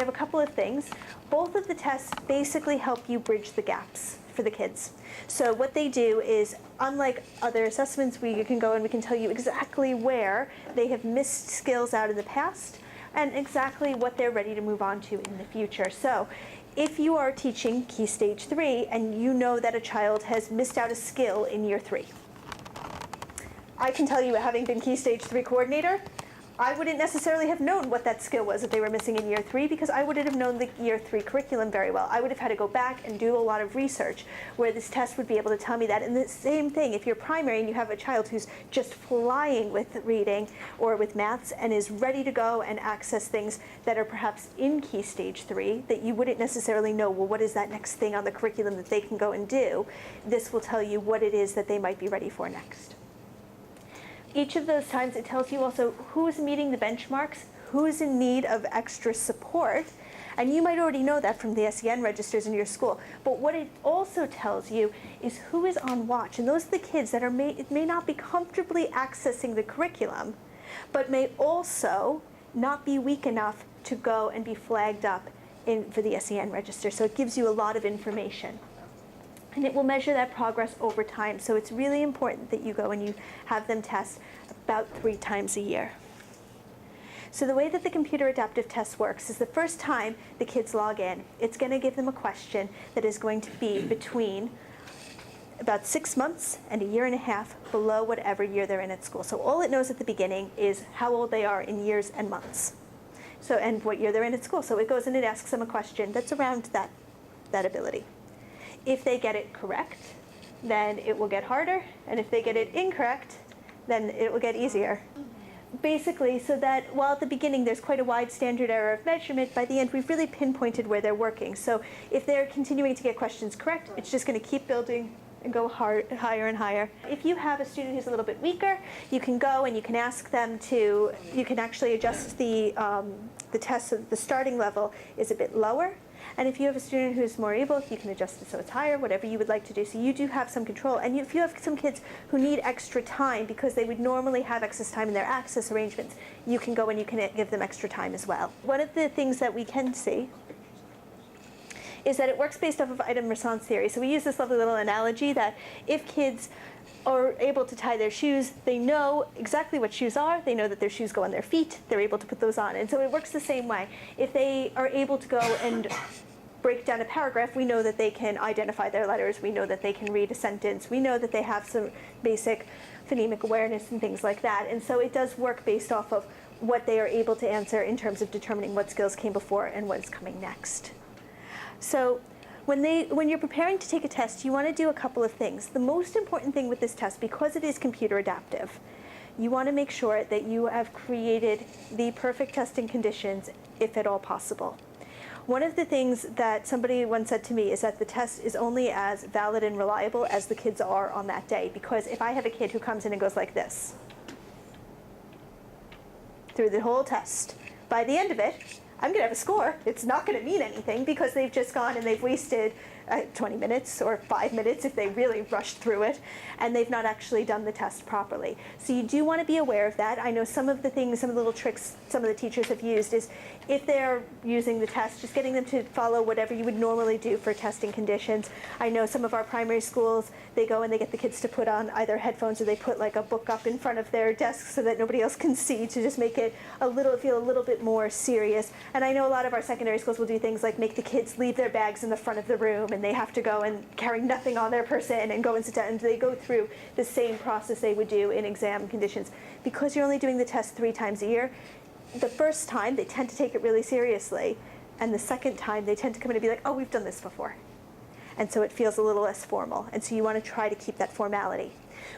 have a couple of things. Both of the tests basically help you bridge the gaps for the kids. So what they do is, unlike other assessments where you can go and we can tell you exactly where they have missed skills out in the past and exactly what they're ready to move on to in the future. So if you are teaching Key Stage 3 and you know that a child has missed out a skill in year 3, I can tell you, having been Key Stage 3 coordinator, I wouldn't necessarily have known what that skill was that they were missing in year 3 because I wouldn't have known the year 3 curriculum very well. I would have had to go back and do a lot of research where this test would be able to tell me that. And the same thing, if you're primary and you have a child who's just flying with reading or with maths and is ready to go and access things that are perhaps in Key Stage 3 that you wouldn't necessarily know, well, what is that next thing on the curriculum that they can go and do? This will tell you what it is that they might be ready for next. Each of those times it tells you also who's meeting the benchmarks, who's in need of extra support, and you might already know that from the SEN registers in your school. But what it also tells you is who is on watch, and those are the kids that may not be comfortably accessing the curriculum, but may also not be weak enough to go and be flagged up for the SEN register. So it gives you a lot of information. And it will measure that progress over time. So it's really important that you go and you have them test about 3 times a year. So the way that the computer adaptive test works is the first time the kids log in, it's going to give them a question that is going to be between about 6 months and a year and a half below whatever year they're in at school. So all it knows at the beginning is how old they are in years and months. So, and what year they're in at school. So it goes and it asks them a question that's around that ability. If they get it correct, then it will get harder, and if they get it incorrect, then it will get easier. Basically, so that while at the beginning there's quite a wide standard error of measurement, by the end we've really pinpointed where they're working. So if they're continuing to get questions correct, it's just going to keep building and go higher and higher. If you have a student who's a little bit weaker, you can go and you can ask them to, you can actually adjust the test so that the starting level is a bit lower. And if you have a student who's more able, you can adjust it so it's higher, whatever you would like to do. So you do have some control. And if you have some kids who need extra time because they would normally have excess time in their access arrangements, you can go and you can give them extra time as well. One of the things that we can see is that it works based off of item response theory. So we use this lovely little analogy that if kids are able to tie their shoes, they know exactly what shoes are, they know that their shoes go on their feet, they're able to put those on. And so it works the same way. If they are able to go and break down a paragraph, we know that they can identify their letters, we know that they can read a sentence, we know that they have some basic phonemic awareness and things like that. And so it does work based off of what they are able to answer in terms of determining what skills came before and what is coming next. So when you're preparing to take a test, you want to do a couple of things. The most important thing with this test, because it is computer adaptive, you want to make sure that you have created the perfect testing conditions, if at all possible. One of the things that somebody once said to me is that the test is only as valid and reliable as the kids are on that day. Because if I have a kid who comes in and goes like this through the whole test, by the end of it, I'm going to have a score. It's not going to mean anything because they've just gone and they've wasted 20 minutes or 5 minutes if they really rushed through it, and they've not actually done the test properly. So you do want to be aware of that. I know some of the things, some of the little tricks some of the teachers have used is if they're using the test, just getting them to follow whatever you would normally do for testing conditions. I know some of our primary schools, they go and they get the kids to put on either headphones or they put like a book up in front of their desk so that nobody else can see, to just make it feel a little bit more serious. And I know a lot of our secondary schools will do things like make the kids leave their bags in the front of the room and they have to go and carry nothing on their person and go and sit down, and they go through the same process they would do in exam conditions. Because you're only doing the test 3 times a year, the first time they tend to take it really seriously, and the second time they tend to come in and be like, oh, we've done this before. And so it feels a little less formal, and so you want to try to keep that formality.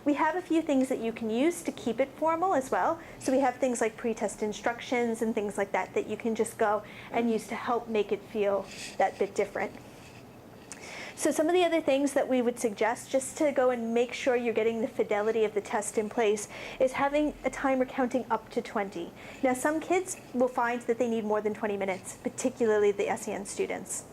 We have a few things that you can use to keep it formal as well. So we have things like pre-test instructions and things like that that you can just go and use to help make it feel that bit different. So some of the other things that we would suggest, just to go and make sure you're getting the fidelity of the test in place, is having a timer counting up to 20. Now some kids will find that they need more than 20 minutes, particularly the SEN students.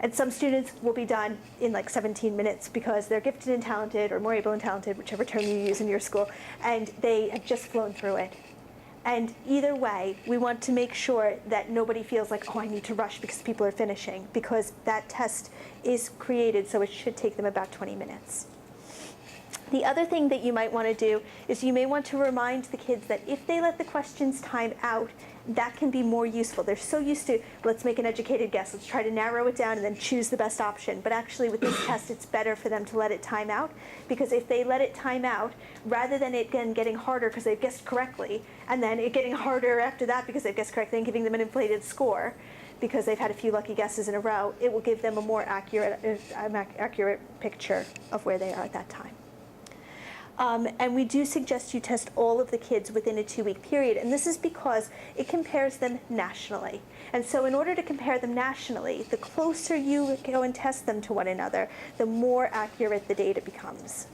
And some students will be done in like 17 minutes because they're gifted and talented, or more able and talented, whichever term you use in your school, and they have just flown through it. And either way, we want to make sure that nobody feels like, oh, I need to rush because people are finishing, because that test is created, so it should take them about 20 minutes. The other thing that you might want to do is you may want to remind the kids that if they let the questions time out, that can be more useful. They're so used to, let's make an educated guess, let's try to narrow it down and then choose the best option. But actually with this test, it's better for them to let it time out, because if they let it time out, rather than it getting harder because they've guessed correctly, and then it getting harder after that because they've guessed correctly and giving them an inflated score, because they've had a few lucky guesses in a row, it will give them a more accurate picture of where they are at that time. And we do suggest you test all of the kids within a 2-week period, and this is because it compares them nationally. And so in order to compare them nationally, the closer you go and test them to one another, the more accurate the data becomes.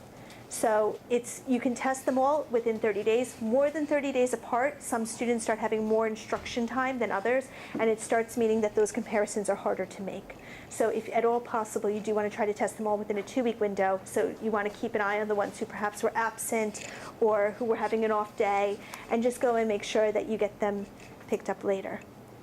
So you can test them all within 30 days. More than 30 days apart, some students start having more instruction time than others, and it starts meaning that those comparisons are harder to make. So if at all possible, you do want to try to test them all within a 2-week window. So you want to keep an eye on the ones who perhaps were absent or who were having an off day, and just go and make sure that you get them picked up later.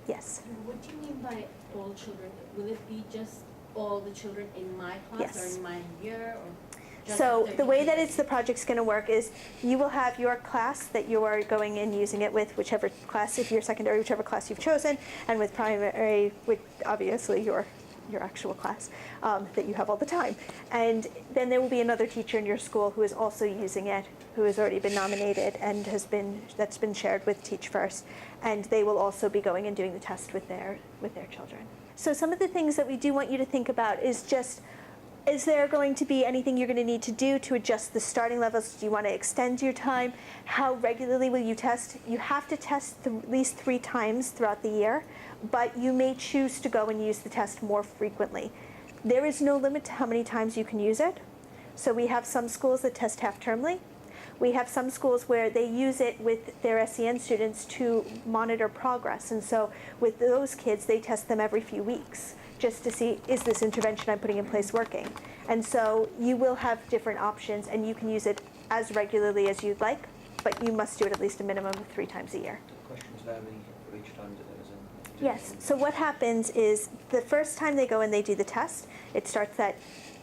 Yes? What do you mean by all children? Will it be just all the children in my class Yes. or in my year? Or just So the way that it's the project's going to work is you will have your class that you are going and using it with, whichever class, if you're secondary, whichever class you've chosen, and with primary, with obviously your actual class that you have all the time. And then there will be another teacher in your school who is also using it, who has already been nominated and that's been shared with Teach First, and they will also be going and doing the test with their children. So some of the things that we do want you to think about is just, is there going to be anything you're going to need to do to adjust the starting levels? Do you want to extend your time? How regularly will you test? You have to test at least 3 times throughout the year, but you may choose to go and use the test more frequently. There is no limit to how many times you can use it. So we have some schools that test half-termly. We have some schools where they use it with their SEN students to monitor progress. And so with those kids, they test them every few weeks, just to see, is this intervention I'm putting in place working? And so you will have different options, and you can use it as regularly as you'd like, but you must do it at least a minimum of 3 times a year. The questions vary for each time that there is in. Yes, so what happens is the first time they go and they do the test, it starts at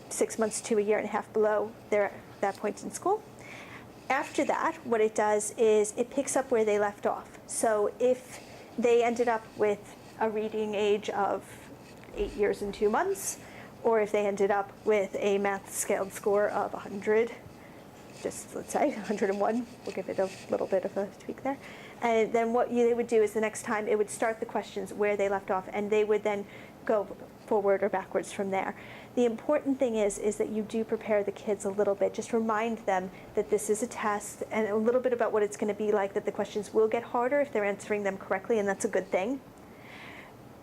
6 months to a year and a half below that point in school. After that, what it does is it picks up where they left off. So if they ended up with a reading age of 8 years and 2 months, or if they ended up with a math scaled score of 100, just let's say 101, we'll give it a little bit of a tweak there. And then what they would do is the next time it would start the questions where they left off, and they would then go forward or backwards from there. The important thing is that you do prepare the kids a little bit. Just remind them that this is a test, and a little bit about what it's going to be like, that the questions will get harder if they're answering them correctly, and that's a good thing.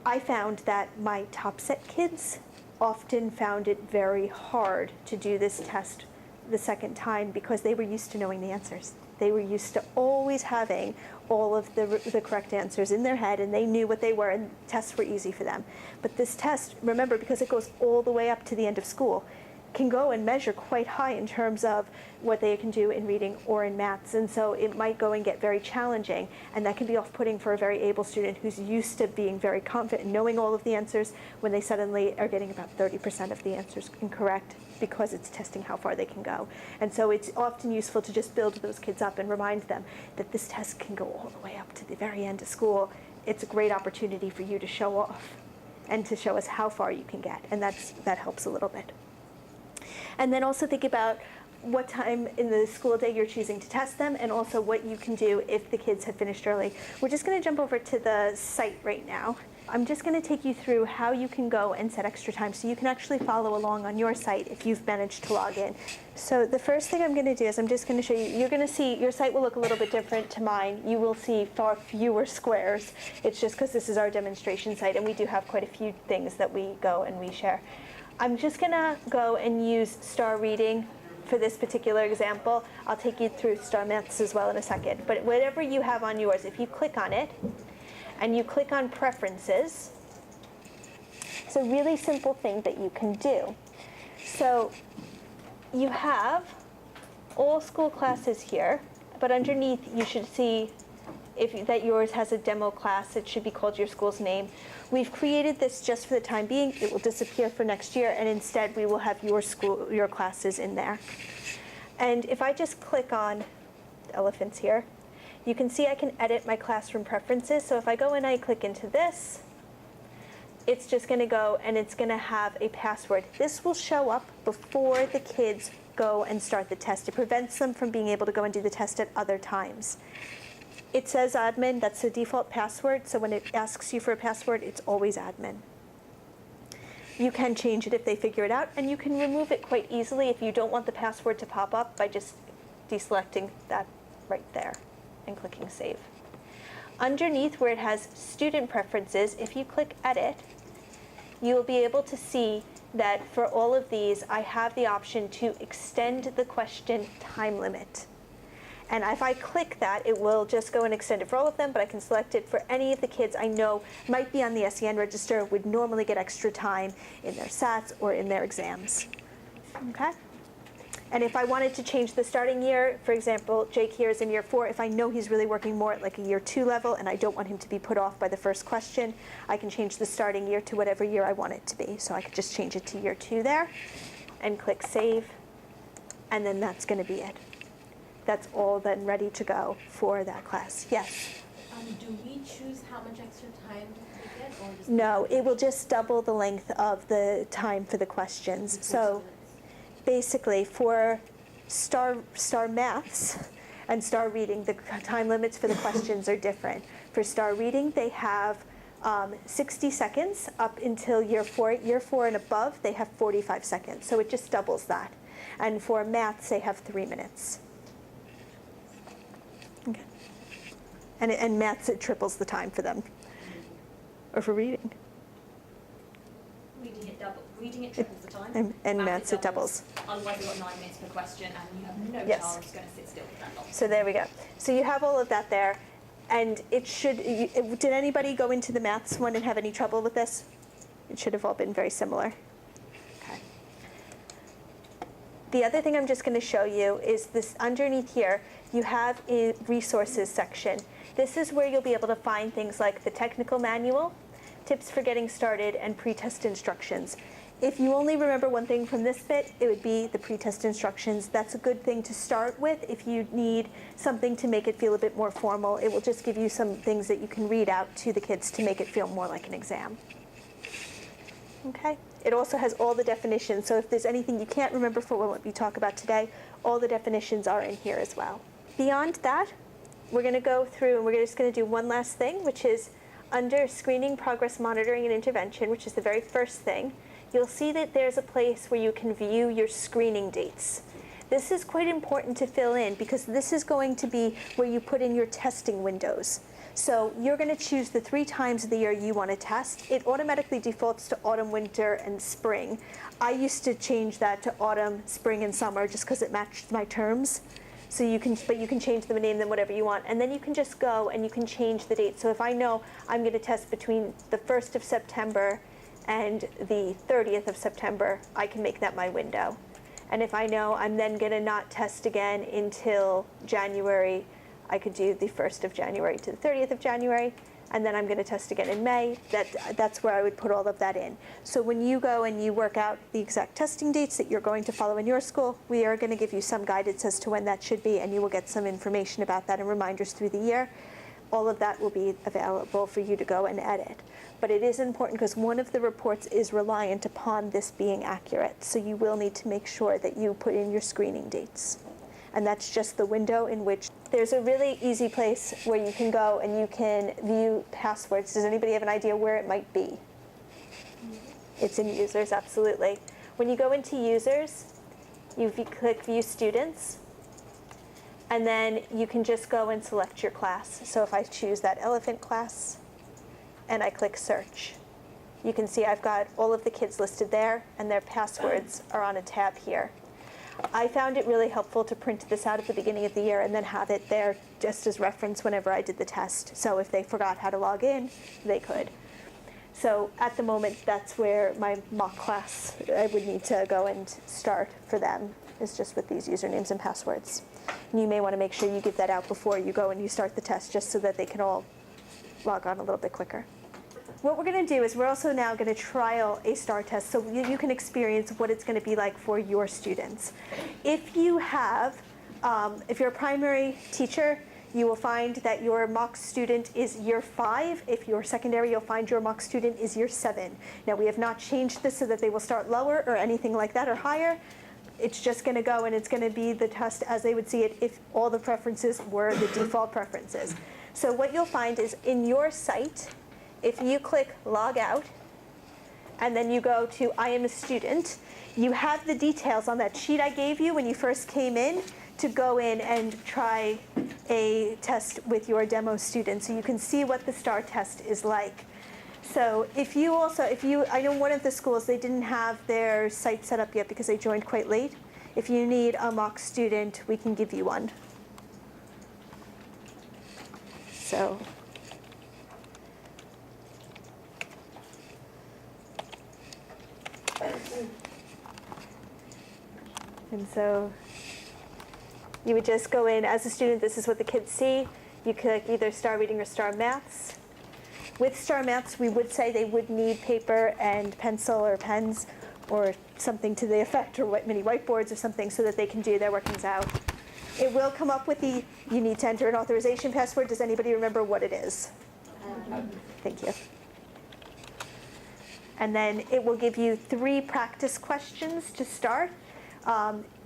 I found that my top set kids often found it very hard to do this test the second time because they were used to knowing the answers. They were used to always having all of the correct answers in their head, and they knew what they were, and tests were easy for them. But this test, remember, because it goes all the way up to the end of school, can go and measure quite high in terms of what they can do in reading or in maths. And so it might go and get very challenging, and that can be off-putting for a very able student who's used to being very confident and knowing all of the answers when they suddenly are getting about 30% of the answers incorrect, because it's testing how far they can go. And so it's often useful to just build those kids up and remind them that this test can go all the way up to the very end of school. It's a great opportunity for you to show off and to show us how far you can get, and that helps a little bit. And then also think about what time in the school day you're choosing to test them, and also what you can do if the kids have finished early. We're just going to jump over to the site right now. I'm just going to take you through how you can go and set extra time so you can actually follow along on your site if you've managed to log in. So the first thing I'm going to do is I'm just going to show you, you're going to see your site will look a little bit different to mine. You will see far fewer squares. It's just because this is our demonstration site, and we do have quite a few things that we go and we share. I'm just going to go and use Star Reading for this particular example. I'll take you through Star Maths as well in a second. But whatever you have on yours, if you click on it, and you click on Preferences, it's a really simple thing that you can do. So you have all school classes here, but underneath you should see that yours has a demo class, it should be called your school's name. We've created this just for the time being. It will disappear for next year, and instead we will have your classes in there. And if I just click on elephants here, you can see I can edit my classroom preferences. So if I go and I click into this, it's just going to go and it's going to have a password. This will show up before the kids go and start the test. It prevents them from being able to go and do the test at other times. It says admin, that's the default password, so when it asks you for a password, it's always admin. You can change it if they figure it out, and you can remove it quite easily if you don't want the password to pop up by just deselecting that right there and clicking save. Underneath where it has student preferences, if you click edit, you will be able to see that for all of these, I have the option to extend the question time limit. And if I click that, it will just go and extend it for all of them, but I can select it for any of the kids I know might be on the SEN register, would normally get extra time in their SATs or in their exams. Okay? And if I wanted to change the starting year, for example, Jake here is in year 4, if I know he's really working more at like a year 2 level and I don't want him to be put off by the first question, I can change the starting year to whatever year I want it to be. So I could just change it to year 2 there and click save, and then that's going to be it. That's all then ready to go for that class. Yes? Do we choose how much extra time they get, or just No, it will just double the length of the time for the questions. So basically for star maths and star reading, the time limits for the questions are different. For star reading, they have 60 seconds up until year 4. Year 4 and above, they have 45 seconds. So it just doubles that. And for maths, they have 3 minutes. Okay. And maths, it triples the time for them. Or for reading. Reading it triples the time. And maths, it doubles. Otherwise, you've got 9 minutes per question, and you have no Yes. child who's going to sit still for that long. So there we go. So you have all of that there. And it should, did anybody go into the maths one and have any trouble with this? It should have all been very similar. Okay. The other thing I'm just going to show you is this underneath here, you have a resources section. This is where you'll be able to find things like the technical manual, tips for getting started, and pre-test instructions. If you only remember one thing from this bit, it would be the pre-test instructions. That's a good thing to start with. If you need something to make it feel a bit more formal, it will just give you some things that you can read out to the kids to make it feel more like an exam. Okay? It also has all the definitions, so if there's anything you can't remember for what we talk about today, all the definitions are in here as well. Beyond that, we're going to go through and we're just going to do one last thing, which is under Screening, Progress Monitoring, and Intervention, which is the very first thing. You'll see that there's a place where you can view your screening dates. This is quite important to fill in because this is going to be where you put in your testing windows. So you're going to choose the 3 times of the year you want to test. It automatically defaults to autumn, winter, and spring. I used to change that to autumn, spring, and summer just because it matched my terms. So you can, but you can change them and name them whatever you want. And then you can just go and you can change the date. So if I know I'm going to test between the 1st of September and the 30th of September, I can make that my window. And if I know I'm then going to not test again until January, I could do the 1st of January to the 30th of January, and then I'm going to test again in May. That's where I would put all of that in. So when you go and you work out the exact testing dates that you're going to follow in your school, we are going to give you some guidance as to when that should be, and you will get some information about that and reminders through the year. All of that will be available for you to go and edit. But it is important because one of the reports is reliant upon this being accurate. So you will need to make sure that you put in your screening dates. And that's just the window in which there's a really easy place where you can go and you can view passwords. Does anybody have an idea where it might be? It's in users, absolutely. When you go into users, you click view students. And then you can just go and select your class. So if I choose that elephant class and I click search, you can see I've got all of the kids listed there and their passwords are on a tab here. I found it really helpful to print this out at the beginning of the year and then have it there just as reference whenever I did the test. So if they forgot how to log in, they could. So at the moment, that's where my mock class, I would need to go and start for them. is just with these usernames and passwords. And you may want to make sure you give that out before you go and you start the test, just so that they can all log on a little bit quicker. What we're going to do is we're also now going to trial a STAR test so you can experience what it's going to be like for your students. If you have, if you're a primary teacher, you will find that your mock student is year 5. If you're secondary, you'll find your mock student is year 7. Now, we have not changed this so that they will start lower or anything like that or higher. It's just going to go and it's going to be the test as they would see it if all the preferences were the default preferences. So what you'll find is in your site, if you click log out and then you go to I am a student, you have the details on that sheet I gave you when you first came in to go in and try a test with your demo student so you can see what the STAR test is like. So I know one of the schools, they didn't have their site set up yet because they joined quite late. If you need a mock student, we can give you one. So. And so you would just go in as a student, this is what the kids see. You click either STAR Reading or STAR Maths. With STAR Maths, we would say they would need paper and pencil or pens or something to the effect, or mini whiteboards or something so that they can do their workings out. It will come up with you need to enter an authorization password. Does anybody remember what it is? Thank you. And then it will give you 3 practice questions to start.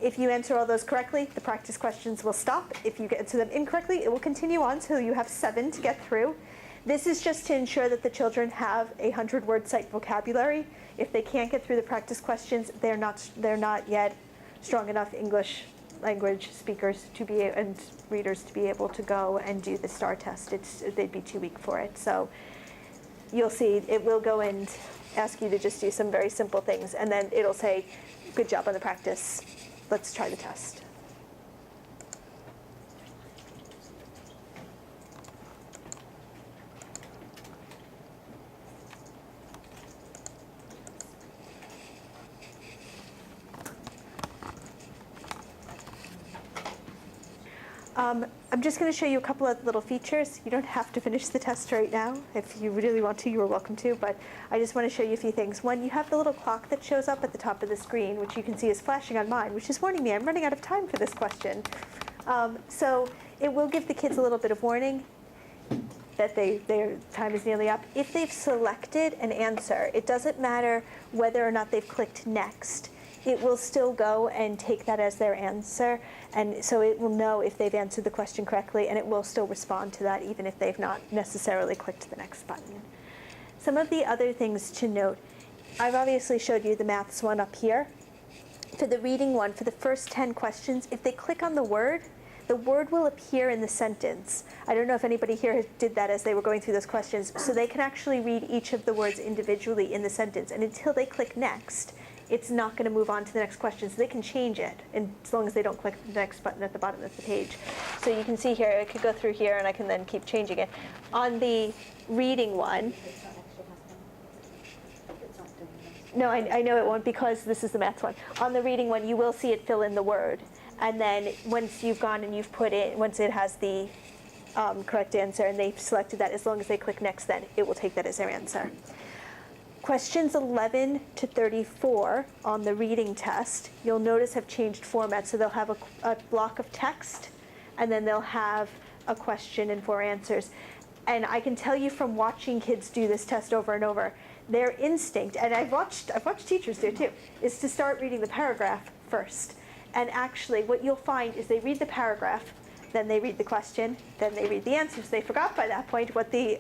If you answer all those correctly, the practice questions will stop. If you answer them incorrectly, it will continue on until you have 7 to get through. This is just to ensure that the children have a 100-word site vocabulary. If they can't get through the practice questions, they're not yet strong enough English language speakers and readers to be able to go and do the STAR test. They'd be too weak for it. So you'll see it will go and ask you to just do some very simple things, and then it'll say, good job on the practice. Let's try the test. I'm just going to show you a couple of little features. You don't have to finish the test right now. If you really want to, you are welcome to, but I just want to show you a few things. One, you have the little clock that shows up at the top of the screen, which you can see is flashing on mine, which is warning me I'm running out of time for this question. So it will give the kids a little bit of warning that their time is nearly up. If they've selected an answer, it doesn't matter whether or not they've clicked next. It will still go and take that as their answer, and so it will know if they've answered the question correctly, and it will still respond to that even if they've not necessarily clicked the next button. Some of the other things to note, I've obviously showed you the maths one up here. For the reading one, for the first 10 questions, if they click on the word will appear in the sentence. I don't know if anybody here did that as they were going through those questions, so they can actually read each of the words individually in the sentence, and until they click next, it's not going to move on to the next question, so they can change it, and as long as they don't click the next button at the bottom of the page. So you can see here, I could go through here, and I can then keep changing it. On the reading one, no, I know it won't because this is the math one. On the reading one, you will see it fill in the word, and then once you've gone and you've put in, once it has the correct answer and they've selected that, as long as they click next, then it will take that as their answer. Questions 11 to 34 on the reading test, you'll notice have changed format. So they'll have a block of text, and then they'll have a question and 4 answers. And I can tell you from watching kids do this test over and over, their instinct, and I've watched teachers do it too, is to start reading the paragraph first. And actually what you'll find is they read the paragraph, then they read the question, then they read the answers. They forgot by that point what the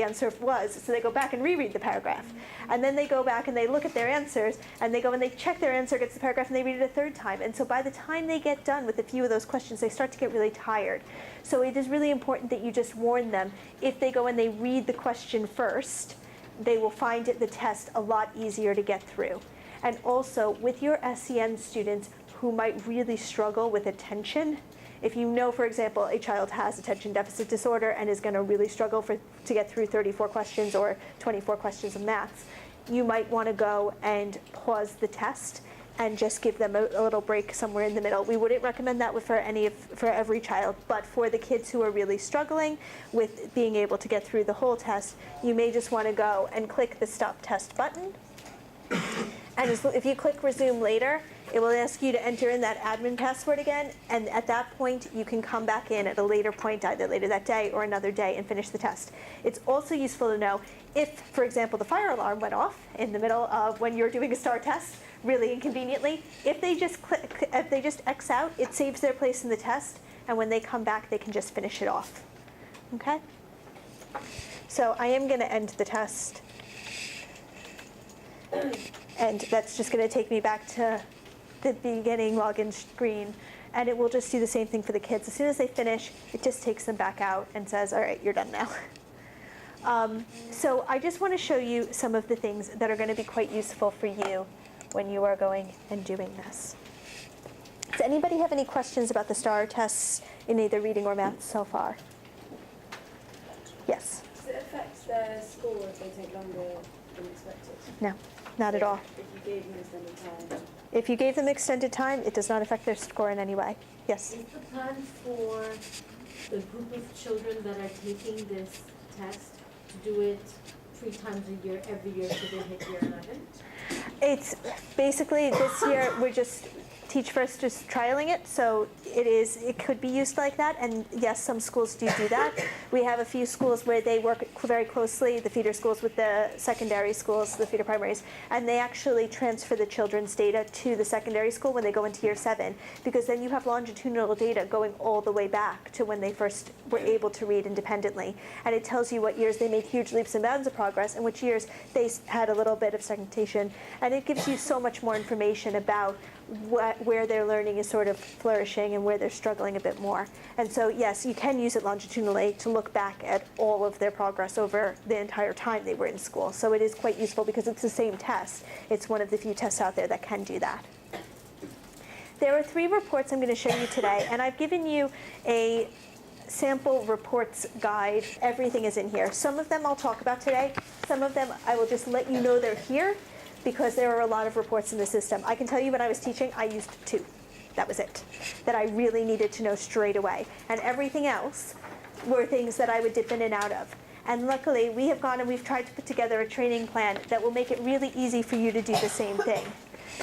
answer was, so they go back and reread the paragraph. And then they go back and they look at their answers, and they go and they check their answer against the paragraph, and they read it a 3rd time. And so by the time they get done with a few of those questions, they start to get really tired. So it is really important that you just warn them. If they go and they read the question first, they will find the test a lot easier to get through. And also, with your SEN students who might really struggle with attention, if you know, for example, a child has attention deficit disorder and is going to really struggle to get through 34 questions or 24 questions of maths, you might want to go and pause the test and just give them a little break somewhere in the middle. We wouldn't recommend that for every child, but for the kids who are really struggling with being able to get through the whole test, you may just want to go and click the Stop Test button. And if you click Resume later, it will ask you to enter in that admin password again, and at that point, you can come back in at a later point, either later that day or another day, and finish the test. It's also useful to know if, for example, the fire alarm went off in the middle of when you're doing a STAR test, really inconveniently. If they just X out, it saves their place in the test, and when they come back, they can just finish it off. Okay? So I am going to end the test. And that's just going to take me back to the beginning login screen. And it will just do the same thing for the kids. As soon as they finish, it just takes them back out and says, all right, you're done now. So I just want to show you some of the things that are going to be quite useful for you when you are going and doing this. Does anybody have any questions about the STAR tests in either reading or math so far? Yes? Does it affect their score if they take longer than expected? No, not at all. If you gave them extended time? If you gave them extended time, it does not affect their score in any way. Yes? Is the plan for the group of children that are taking this test to do it 3 times a year, every year, so they hit year 11? It's basically this year we're just Teach First is trialing it, so it could be used like that, and yes, some schools do that. We have a few schools where they work very closely, the feeder schools with the secondary schools, the feeder primaries, and they actually transfer the children's data to the secondary school when they go into year 7, because then you have longitudinal data going all the way back to when they first were able to read independently, and it tells you what years they made huge leaps and bounds of progress and which years they had a little bit of stagnation, and it gives you so much more information about where their learning is sort of flourishing and where they're struggling a bit more. And so yes, you can use it longitudinally to look back at all of their progress over the entire time they were in school. So it is quite useful because it's the same test. It's one of the few tests out there that can do that. There are 3 reports I'm going to show you today, and I've given you a sample reports guide. Everything is in here. Some of them I'll talk about today. Some of them I will just let you know they're here, because there are a lot of reports in the system. I can tell you when I was teaching, I used 2. That was it, that I really needed to know straight away. And everything else were things that I would dip in and out of. And luckily, we have gone and we've tried to put together a training plan that will make it really easy for you to do the same thing.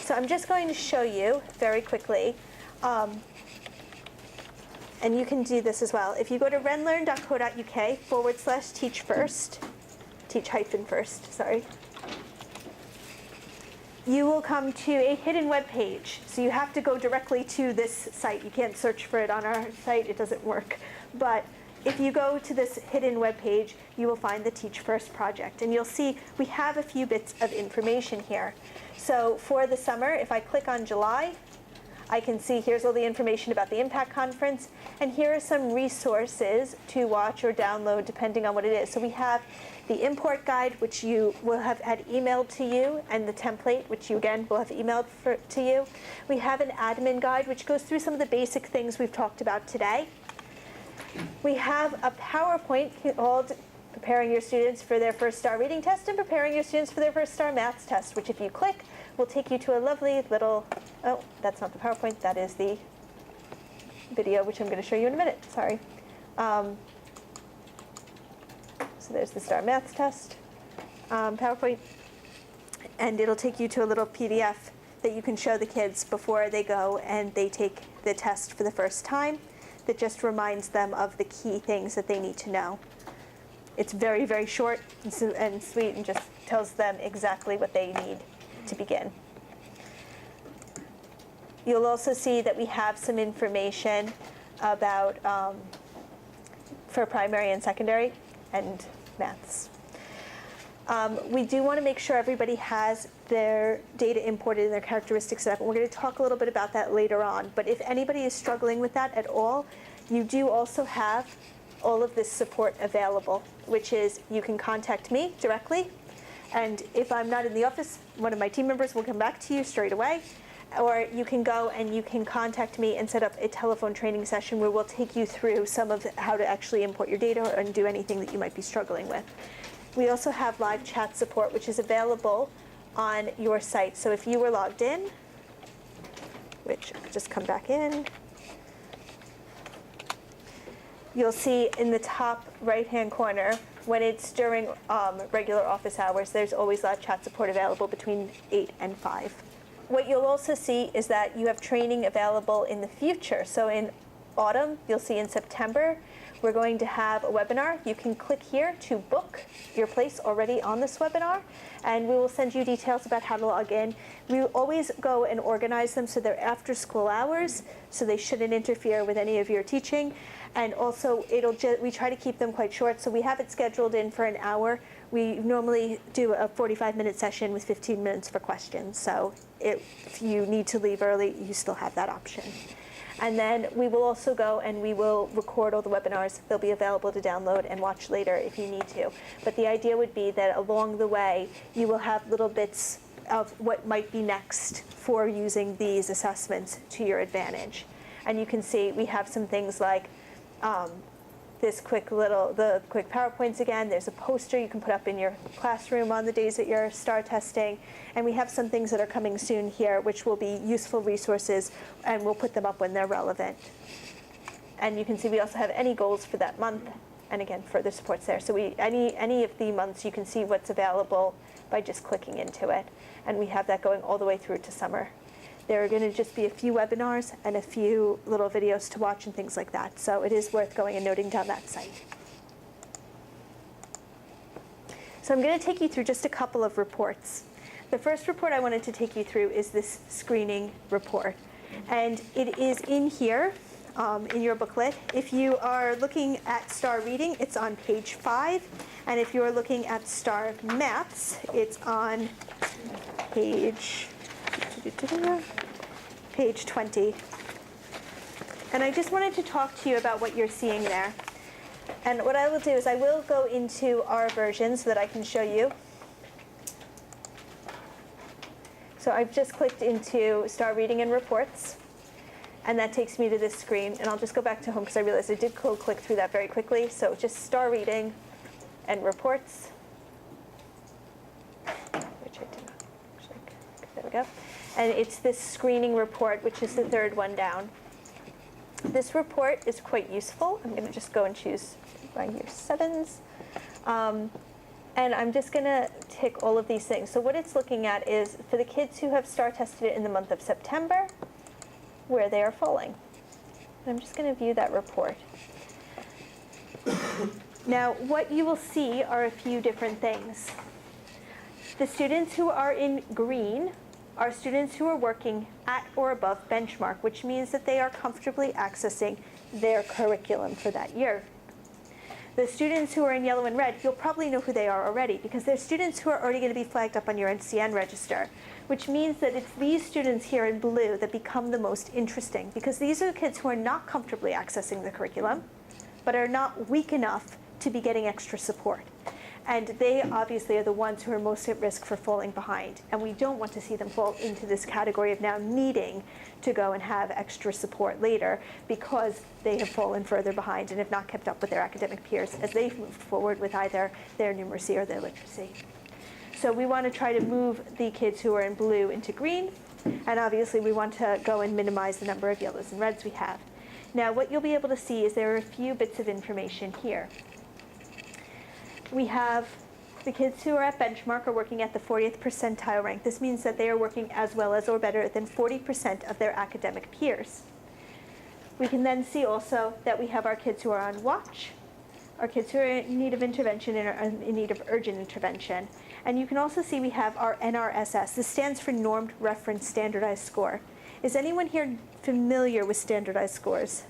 So I'm just going to show you very quickly, and you can do this as well. If you go to renlearn.co.uk/teach-first, teach-first, sorry, you will come to a hidden web page. So you have to go directly to this site. You can't search for it on our site. It doesn't work. But if you go to this hidden web page, you will find the Teach First project. And you'll see we have a few bits of information here. So for the summer, if I click on July, I can see here's all the information about the Impact Conference. And here are some resources to watch or download depending on what it is. So we have the import guide, which you will have had emailed to you, and the template, which you again will have emailed to you. We have an admin guide, which goes through some of the basic things we've talked about today. We have a PowerPoint called Preparing Your Students for Their First STAR Reading Test and Preparing Your Students for Their First STAR Maths Test, which if you click, will take you to a lovely little, oh, that's not the PowerPoint, that is the video, which I'm going to show you in a minute, sorry. So there's the STAR Maths Test PowerPoint, and it'll take you to a little PDF that you can show the kids before they go and they take the test for the first time, that just reminds them of the key things that they need to know. It's very, very short and sweet and just tells them exactly what they need to begin. You'll also see that we have some information about for primary and secondary and maths. We do want to make sure everybody has their data imported and their characteristics set up, and we're going to talk a little bit about that later on. But if anybody is struggling with that at all, you do also have all of this support available, which is you can contact me directly, and if I'm not in the office, one of my team members will come back to you straight away, or you can go and you can contact me and set up a telephone training session where we'll take you through some of how to actually import your data and do anything that you might be struggling with. We also have live chat support, which is available on your site. So if you were logged in, which I'll just come back in. You'll see in the top right-hand corner, when it's during regular office hours, there's always live chat support available between 8 and 5. What you'll also see is that you have training available in the future. So in autumn, you'll see in September, we're going to have a webinar. You can click here to book your place already on this webinar, and we will send you details about how to log in. We always go and organize them so they're after school hours, so they shouldn't interfere with any of your teaching. And also, we try to keep them quite short, so we have it scheduled in for an hour. We normally do a 45-minute session with 15 minutes for questions, so if you need to leave early, you still have that option. And then we will also go and we will record all the webinars. They'll be available to download and watch later if you need to. But the idea would be that along the way, you will have little bits of what might be next for using these assessments to your advantage. And you can see we have some things like the quick PowerPoints again. There's a poster you can put up in your classroom on the days that you're STAR testing. And we have some things that are coming soon here, which will be useful resources, and we'll put them up when they're relevant. And you can see we also have any goals for that month, and again, further supports there. So any of the months, you can see what's available by just clicking into it. And we have that going all the way through to summer. There are going to just be a few webinars and a few little videos to watch and things like that. So it is worth going and noting down that site. So I'm going to take you through just a couple of reports. The first report I wanted to take you through is this screening report. And it is in here in your booklet. If you are looking at STAR Reading, it's on page 5. And if you're looking at STAR Maths, it's on page 20. And I just wanted to talk to you about what you're seeing there. And what I will do is I will go into our version so that I can show you. So I've just clicked into STAR Reading and Reports, and that takes me to this screen. And I'll just go back to home because I realized I did click through that very quickly. So just STAR Reading and Reports, which I did not actually. There we go. And it's this screening report, which is the third one down. This report is quite useful. I'm going to just go and choose my year 7s. And I'm just going to tick all of these things. So what it's looking at is for the kids who have STAR tested it in the month of September, where they are falling. And I'm just going to view that report. Now, what you will see are a few different things. The students who are in green are students who are working at or above benchmark, which means that they are comfortably accessing their curriculum for that year. The students who are in yellow and red, you'll probably know who they are already because they're students who are already going to be flagged up on your NCN register, which means that it's these students here in blue that become the most interesting because these are the kids who are not comfortably accessing the curriculum, but are not weak enough to be getting extra support. And they obviously are the ones who are most at risk for falling behind. And we don't want to see them fall into this category of now needing to go and have extra support later because they have fallen further behind and have not kept up with their academic peers as they've moved forward with either their numeracy or their literacy. So we want to try to move the kids who are in blue into green. And obviously we want to go and minimize the number of yellows and reds we have. Now what you'll be able to see is there are a few bits of information here. We have the kids who are at benchmark are working at the 40th percentile rank. This means that they are working as well as or better than 40% of their academic peers. We can then see also that we have our kids who are on watch, our kids who are in need of intervention and are in need of urgent intervention. And you can also see we have our NRSS. This stands for Normed Reference Standardized Score. Is anyone here familiar with standardized scores?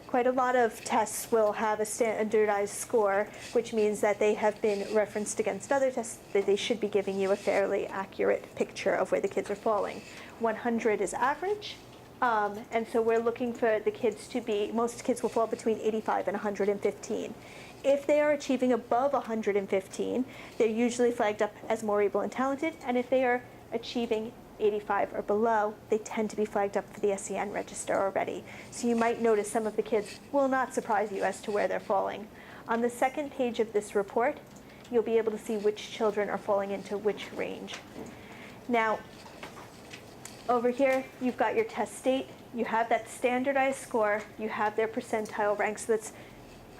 Quite a lot of tests will have a standardized score, which means that they have been referenced against other tests, that they should be giving you a fairly accurate picture of where the kids are falling. 100 is average, and so we're looking for the kids to be, most kids will fall between 85 and 115. If they are achieving above 115, they're usually flagged up as more able and talented, and if they are achieving 85 or below, they tend to be flagged up for the SEN register already. So you might notice some of the kids will not surprise you as to where they're falling. On the second page of this report, you'll be able to see which children are falling into which range. Now, Over here, you've got your test state. You have that standardized score. You have their percentile ranks. So that's,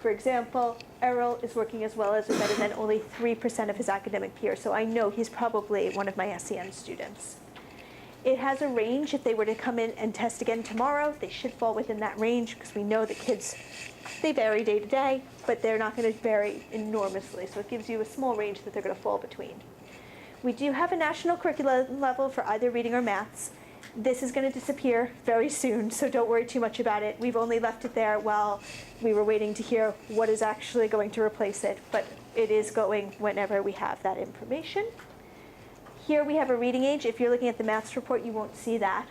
for example, Errol is working as well as or better than only 3% of his academic peers. So I know he's probably one of my SEN students. It has a range. If they were to come in and test again tomorrow, they should fall within that range because we know that kids, they vary day to day, but they're not going to vary enormously. So it gives you a small range that they're going to fall between. We do have a national curriculum level for either reading or maths. This is going to disappear very soon, so don't worry too much about it. We've only left it there while we were waiting to hear what is actually going to replace it, but it is going whenever we have that information. Here we have a reading age. If you're looking at the maths report, you won't see that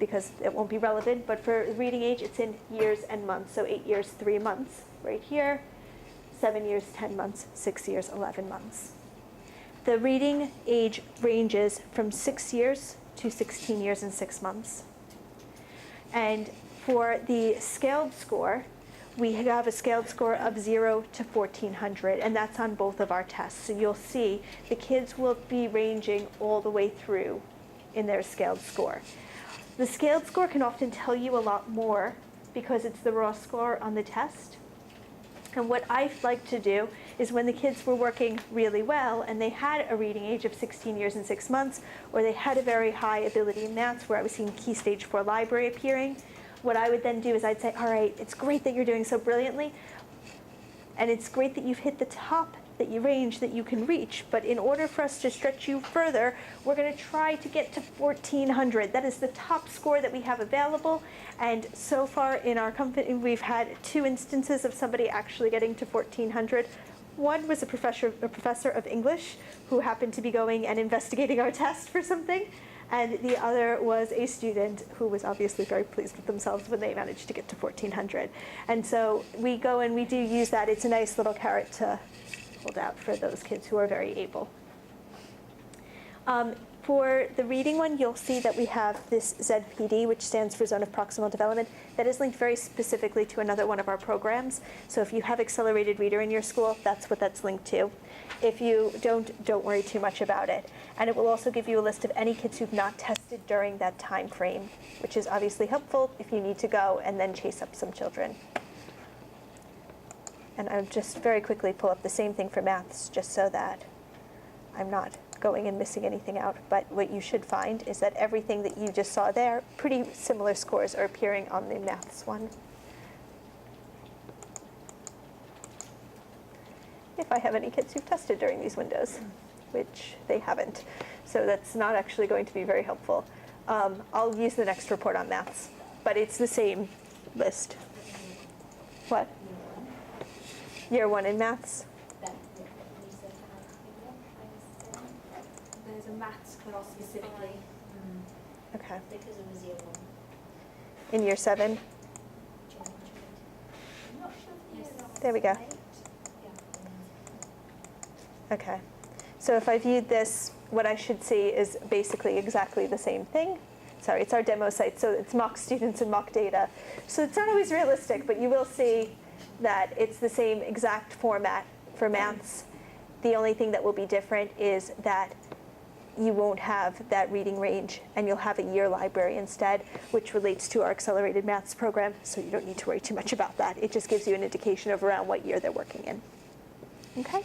because it won't be relevant, but for reading age, it's in years and months. So 8 years, 3 months right here, 7 years, 10 months, 6 years, 11 months. The reading age ranges from 6 years to 16 years and 6 months. And for the scaled score, we have a scaled score of 0 to 1400, and that's on both of our tests. So you'll see the kids will be ranging all the way through in their scaled score. The scaled score can often tell you a lot more because it's the raw score on the test. And what I like to do is when the kids were working really well and they had a reading age of 16 years and 6 months, or they had a very high ability in maths where I was seeing Key Stage 4 library appearing, what I would then do is I'd say, all right, it's great that you're doing so brilliantly, and it's great that you've hit the top that you range that you can reach, but in order for us to stretch you further, we're going to try to get to 1400. That is the top score that we have available, and so far in our company, we've had 2 instances of somebody actually getting to 1400. One was a professor of English who happened to be going and investigating our test for something, and the other was a student who was obviously very pleased with themselves when they managed to get to 1400. And so we go and we do use that. It's a nice little carrot to hold out for those kids who are very able. For the reading one, you'll see that we have this ZPD, which stands for Zone of Proximal Development, that is linked very specifically to another one of our programs. So if you have Accelerated Reader in your school, that's what that's linked to. If you don't worry too much about it. And it will also give you a list of any kids who've not tested during that time frame, which is obviously helpful if you need to go and then chase up some children. And I'll just very quickly pull up the same thing for maths, just so that I'm not going and missing anything out. But what you should find is that everything that you just saw there, pretty similar scores are appearing on the maths one. If I have any kids who've tested during these windows, which they haven't. So that's not actually going to be very helpful. I'll use the next report on maths, but it's the same list. What? Year 1 in maths? There's a maths class specifically. Okay. Because it was year 1. In year 7? There we go. Okay. So if I viewed this, what I should see is basically exactly the same thing. Sorry, it's our demo site, so it's mock students and mock data. So it's not always realistic, but you will see that it's the same exact format for maths. The only thing that will be different is that you won't have that reading range, and you'll have a year library instead, which relates to our accelerated maths program, so you don't need to worry too much about that. It just gives you an indication of around what year they're working in. Okay?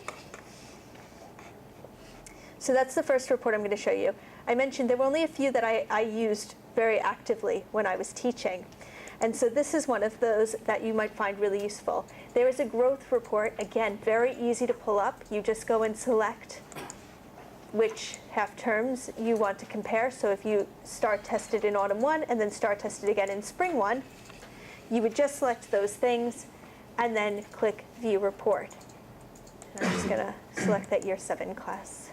So that's the first report I'm going to show you. I mentioned there were only a few that I used very actively when I was teaching. And so this is one of those that you might find really useful. There is a growth report, again, very easy to pull up. You just go and select which half terms you want to compare. So if you start tested in autumn 1 and then start tested again in spring 1, you would just select those things and then click View Report. And I'm just going to select that year 7 class.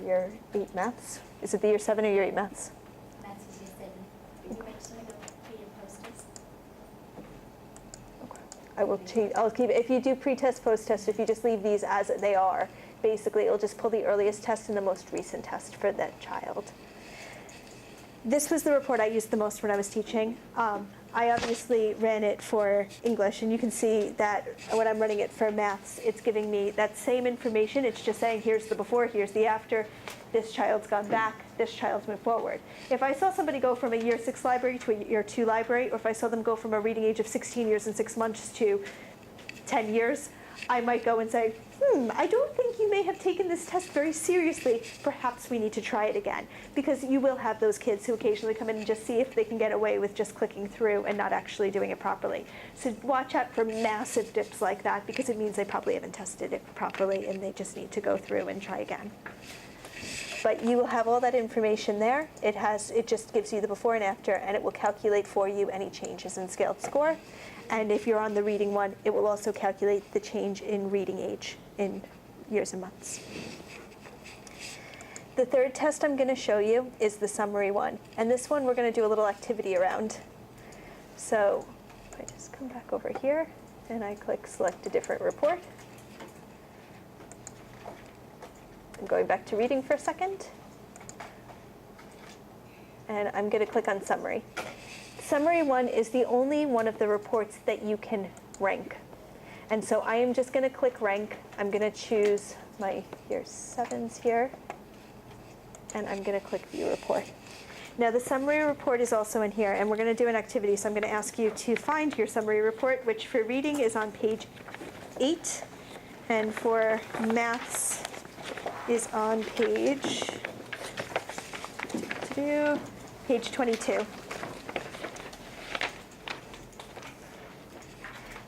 Year 8 maths. Is it the year 7 or year 8 maths? Maths is year 7. Did you mention about pre and post test? Okay. I will change. I'll keep it. If you do pre-test, post-test, if you just leave these as they are, basically it'll just pull the earliest test and the most recent test for that child. This was the report I used the most when I was teaching. I obviously ran it for English, and you can see that when I'm running it for maths, it's giving me that same information. It's just saying, here's the before, here's the after. This child's gone back, this child's moved forward. If I saw somebody go from a year 6 library to a year 2 library, or if I saw them go from a reading age of 16 years and 6 months to 10 years, I might go and say, I don't think you may have taken this test very seriously. Perhaps we need to try it again. Because you will have those kids who occasionally come in and just see if they can get away with just clicking through and not actually doing it properly. So watch out for massive dips like that, because it means they probably haven't tested it properly and they just need to go through and try again. But you will have all that information there. It just gives you the before and after, and it will calculate for you any changes in scaled score. And if you're on the reading one, it will also calculate the change in reading age in years and months. The third test I'm going to show you is the summary one. And this one we're going to do a little activity around. So if I just come back over here and I click select a different report. I'm going back to reading for a second. And I'm going to click on summary. Summary one is the only one of the reports that you can rank. And so I am just going to click rank. I'm going to choose my year 7s here. And I'm going to click view report. Now the summary report is also in here, and we're going to do an activity. So I'm going to ask you to find your summary report, which for reading is on page 8. And for maths is on page 22.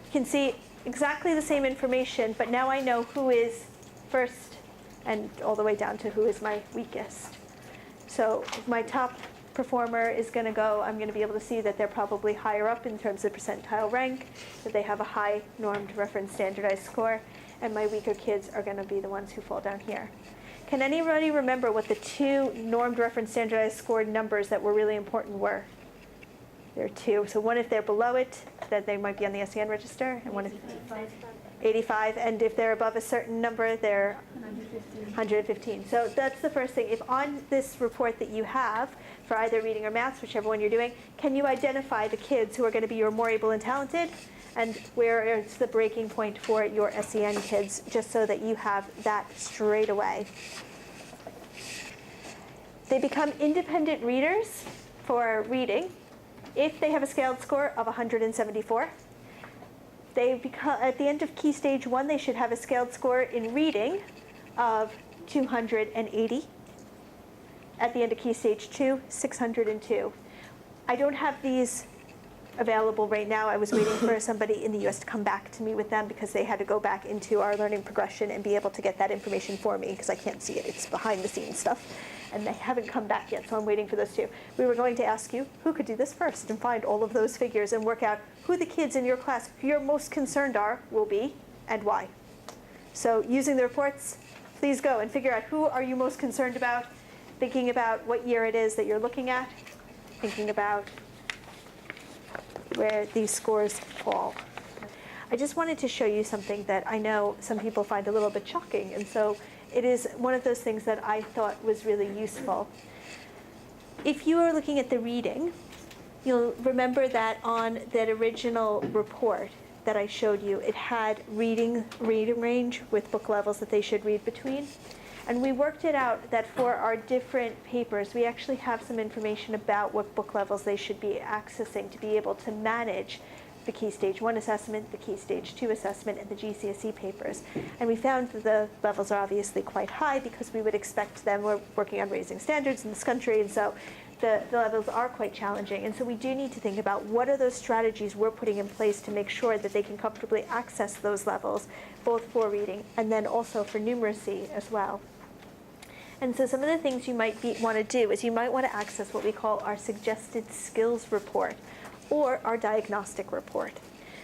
You can see exactly the same information, but now I know who is first and all the way down to who is my weakest. So if my top performer is going to go, I'm going to be able to see that they're probably higher up in terms of percentile rank, that they have a high normed reference standardized score, and my weaker kids are going to be the ones who fall down here. Can anybody remember what the 2 normed reference standardized scored numbers that were really important were? There are 2. So one if they're below it, that they might be on the SEN register, and one if 85. And if they're above a certain number, they're 115. So that's the first thing. If on this report that you have for either reading or maths, whichever one you're doing, can you identify the kids who are going to be your more able and talented, and where is the breaking point for your SEN kids, just so that you have that straight away. They become independent readers for reading if they have a scaled score of 174. They become, at the end of Key Stage 1, they should have a scaled score in reading of 280. At the end of Key Stage 2, 602. I don't have these available right now. I was waiting for somebody in the US to come back to me with them, because they had to go back into our learning progression and be able to get that information for me, because I can't see it. It's behind the scenes stuff. And they haven't come back yet, so I'm waiting for those 2. We were going to ask you who could do this first and find all of those figures and work out who the kids in your class who you're most concerned will be and why. So using the reports, please go and figure out who are you most concerned about, thinking about what year it is that you're looking at, thinking about where these scores fall. I just wanted to show you something that I know some people find a little bit shocking, and so it is one of those things that I thought was really useful. If you are looking at the reading, you'll remember that on that original report that I showed you, it had reading range with book levels that they should read between. And we worked it out that for our different papers, we actually have some information about what book levels they should be accessing to be able to manage the Key Stage 1 assessment, the Key Stage 2 assessment, and the GCSE papers. And we found that the levels are obviously quite high, because we would expect them. We're working on raising standards in this country, and so the levels are quite challenging. And so we do need to think about what are those strategies we're putting in place to make sure that they can comfortably access those levels, both for reading and then also for numeracy as well. And so some of the things you might want to do is you might want to access what we call our suggested skills report, or our diagnostic report.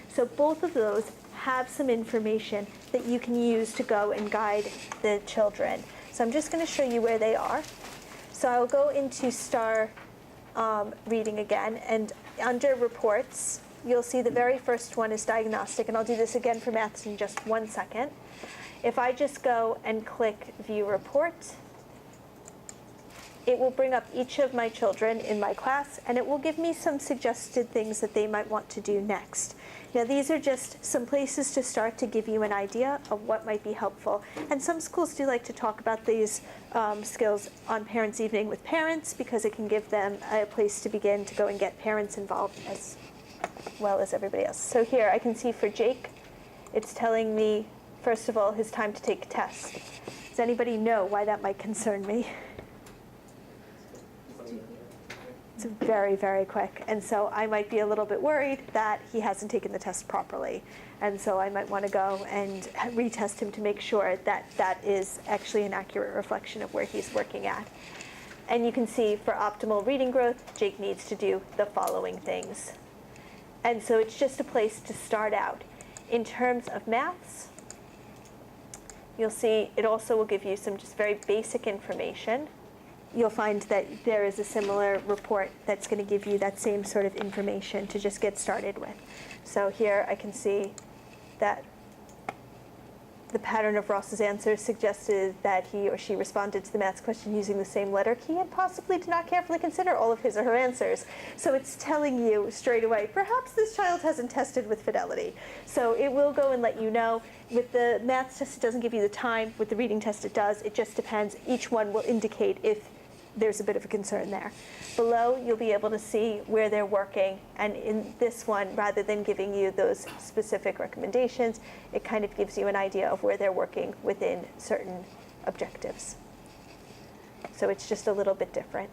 So both of those have some information that you can use to go and guide the children. So I'm just going to show you where they are. So I'll go into STAR reading again, and under reports, you'll see the very first one is diagnostic, and I'll do this again for maths in just 1 second. If I just go and click view report, it will bring up each of my children in my class, and it will give me some suggested things that they might want to do next. Now, these are just some places to start to give you an idea of what might be helpful. And some schools do like to talk about these skills on Parents' Evening with parents, because it can give them a place to begin to go and get parents involved as well as everybody else. So here I can see for Jake, it's telling me, first of all, his time to take a test. Does anybody know why that might concern me? It's very, very quick. And so I might be a little bit worried that he hasn't taken the test properly. And so I might want to go and retest him to make sure that that is actually an accurate reflection of where he's working at. And you can see for optimal reading growth, Jake needs to do the following things. And so it's just a place to start out. In terms of maths, you'll see it also will give you some just very basic information. You'll find that there is a similar report that's going to give you that same sort of information to just get started with. So here I can see that the pattern of Ross's answers suggested that he or she responded to the maths question using the same letter key and possibly did not carefully consider all of his or her answers. So it's telling you straight away, perhaps this child hasn't tested with fidelity. So it will go and let you know. With the maths test, it doesn't give you the time. With the reading test, it does. It just depends. Each one will indicate if there's a bit of a concern there. Below, you'll be able to see where they're working. And in this one, rather than giving you those specific recommendations, it kind of gives you an idea of where they're working within certain objectives. So it's just a little bit different.